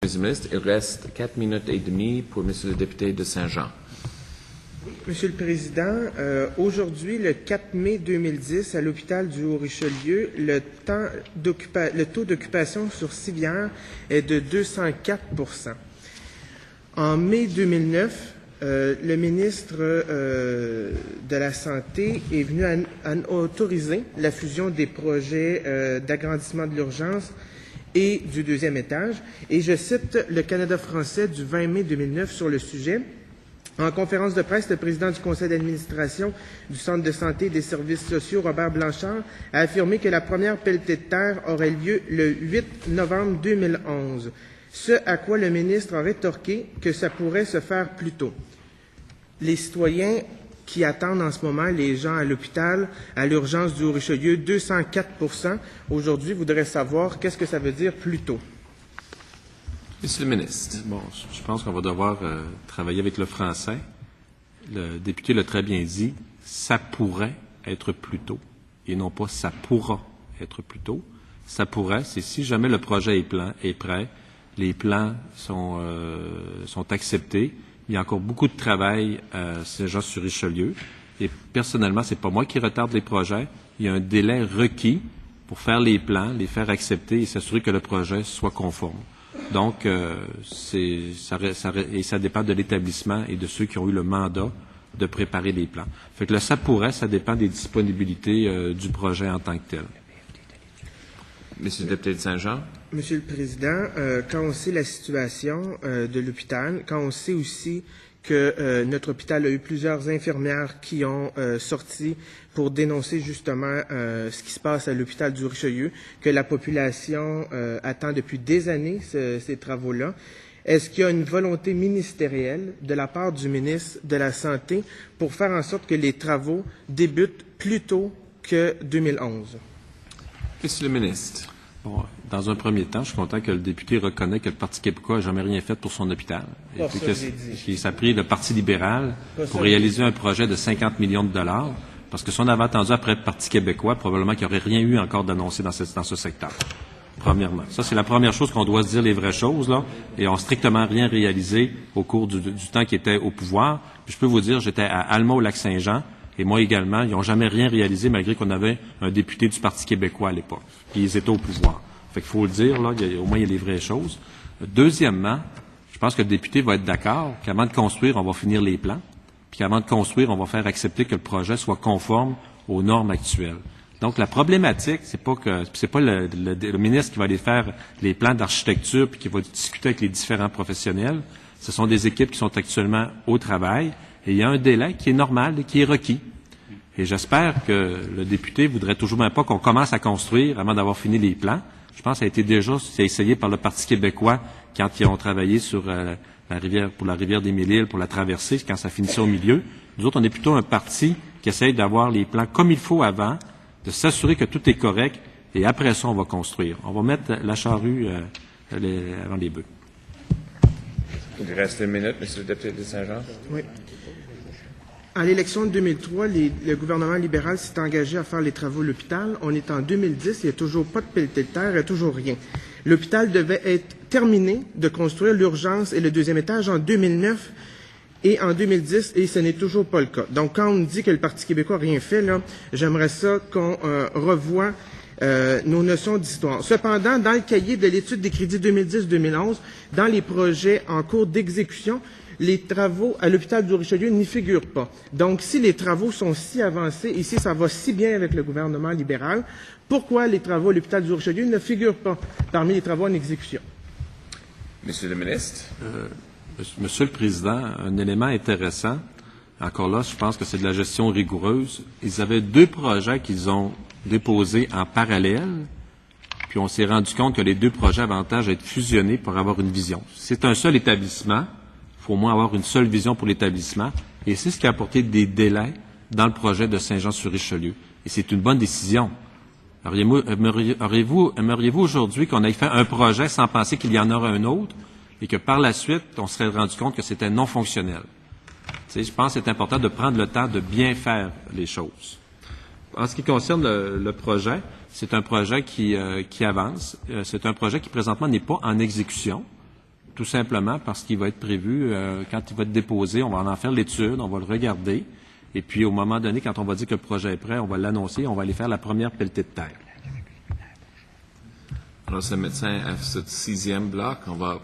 Monsieur le ministre, il reste 4 minutes et demie pour Monsieur le député de Saint-Jean. Monsieur le Président, aujourd'hui, le 4 mai 2010, à l'hôpital du Haut-Richelieu, le taux d'occupation sur civière est de 204 %. En mai 2009, le ministre de la Santé est venu autoriser la fusion des projets d'agrandissement de l'urgence et du deuxième étage. Et je cite le Canada français du 20 mai 2009 sur le sujet. En conférence de presse, le président du conseil d'administration du Centre de santé et des services sociaux, Robert Blanchard, a affirmé que la première pelletée de terre aurait lieu le 8 novembre 2011, ce à quoi le ministre a rétorqué que ça pourrait se faire plus tôt. Les citoyens qui attendent en ce moment, les gens à l'hôpital, à l'urgence du Haut-Richelieu, 204 %, aujourd'hui, voudraient savoir qu'est-ce que ça veut dire plus tôt. Monsieur le ministre. Bon, je pense qu'on va devoir travailler avec le français. Le député l'a très bien dit, ça pourrait être plus tôt, et non pas ça pourra être plus tôt. Ça pourrait, c'est si jamais le projet est prêt, les plans sont acceptés. Il y a encore beaucoup de travail à Saint-Jean-sur-Richelieu. Et personnellement, c'est pas moi qui retarde les projets. Il y a un délai requis pour faire les plans, les faire accepter et s'assurer que le projet soit conforme. Donc, ça dépend de l'établissement et de ceux qui ont eu le mandat de préparer les plans. Fait que ça pourrait, ça dépend des disponibilités du projet en tant que tel. Monsieur le député de Saint-Jean. Monsieur le Président, quand on sait la situation de l'hôpital, quand on sait aussi que notre hôpital a eu plusieurs infirmières qui ont sorti pour dénoncer justement ce qui se passe à l'hôpital du Richelieu, que la population attend depuis des années ces travaux-là. Est-ce qu'il y a une volonté ministérielle de la part du ministre de la Santé pour faire en sorte que les travaux débutent plus tôt que 2011? Monsieur le ministre. Bon, dans un premier temps, je suis content que le député reconnaît que le Parti québécois n'a jamais rien fait pour son hôpital. Et puis que ça a pris le Parti libéral pour réaliser un projet de 50 millions de dollars, parce que si on avait attendu après le Parti québécois, probablement qu'il n'y aurait rien eu encore d'annoncé dans ce secteur. Premièrement. Ça, c'est la première chose qu'on doit se dire les vraies choses, là, et on n'a strictement rien réalisé au cours du temps qui était au pouvoir. Puis je peux vous dire, j'étais à Alma au Lac-Saint-Jean, et moi également, ils n'ont jamais rien réalisé malgré qu'on avait un député du Parti québécois à l'époque. Puis ils étaient au pouvoir. Fait qu'il faut le dire, là, au moins il y a les vraies choses. Deuxièmement, je pense que le député va être d'accord qu'avant de construire, on va finir les plans. Puis qu'avant de construire, on va faire accepter que le projet soit conforme aux normes actuelles. Donc la problématique, c'est pas le ministre qui va aller faire les plans d'architecture puis qui va discuter avec les différents professionnels. Ce sont des équipes qui sont actuellement au travail. Et il y a un délai qui est normal et qui est requis. Et j'espère que le député voudrait toujours même pas qu'on commence à construire avant d'avoir fini les plans. Je pense que ça a été déjà essayé par le Parti québécois quand ils ont travaillé sur pour la rivière des Mille-Îles, pour la traversée, quand ça finissait au milieu. Nous autres, on est plutôt un parti qui essaye d'avoir les plans comme il faut avant, de s'assurer que tout est correct, et après ça, on va construire. On va mettre la charrue avant les bœufs. Il reste une minute, Monsieur le député de Saint-Jean. Oui. À l'élection de 2003, le gouvernement libéral s'est engagé à faire les travaux de l'hôpital. On est en 2010, il n'y a toujours pas de pelletée de terre, il n'y a toujours rien. L'hôpital devait être terminé de construire l'urgence et le deuxième étage en 2009 et en 2010, et ce n'est toujours pas le cas. Donc, quand on me dit que le Parti québécois n'a rien fait, là, j'aimerais ça qu'on revoie nos notions d'histoire. Cependant, dans le cahier de l'étude des crédits 2010-2011, dans les projets en cours d'exécution, les travaux à l'hôpital du Richelieu n'y figurent pas. Donc, si les travaux sont si avancés et si ça va si bien avec le gouvernement libéral, pourquoi les travaux à l'hôpital du Richelieu ne figurent pas parmi les travaux en exécution? Monsieur le ministre. Monsieur le Président, un élément intéressant, encore là, je pense que c'est de la gestion rigoureuse. Ils avaient 2 projets qu'ils ont déposés en parallèle, puis on s'est rendu compte que les 2 projets avantagent à être fusionnés pour avoir une vision. C'est un seul établissement. Il faut au moins avoir une seule vision pour l'établissement. Et c'est ce qui a apporté des délais dans le projet de Saint-Jean-sur-Richelieu. Et c'est une bonne décision. Aimeriez-vous aujourd'hui qu'on ait fait un projet sans penser qu'il y en aura un autre et que par la suite, on serait rendu compte que c'était non fonctionnel? Je pense que c'est important de prendre le temps de bien faire les choses. En ce qui concerne le projet, c'est un projet qui avance. C'est un projet qui présentement n'est pas en exécution. tout simplement parce qu'il va être prévu, quand il va être déposé, on va en faire l'étude, on va le regarder, et puis au moment donné, quand on va dire que le projet est prêt, on va l'annoncer, on va aller faire la première pelletée de terre. Alors, c'est le médecin à ce 6e bloc. On va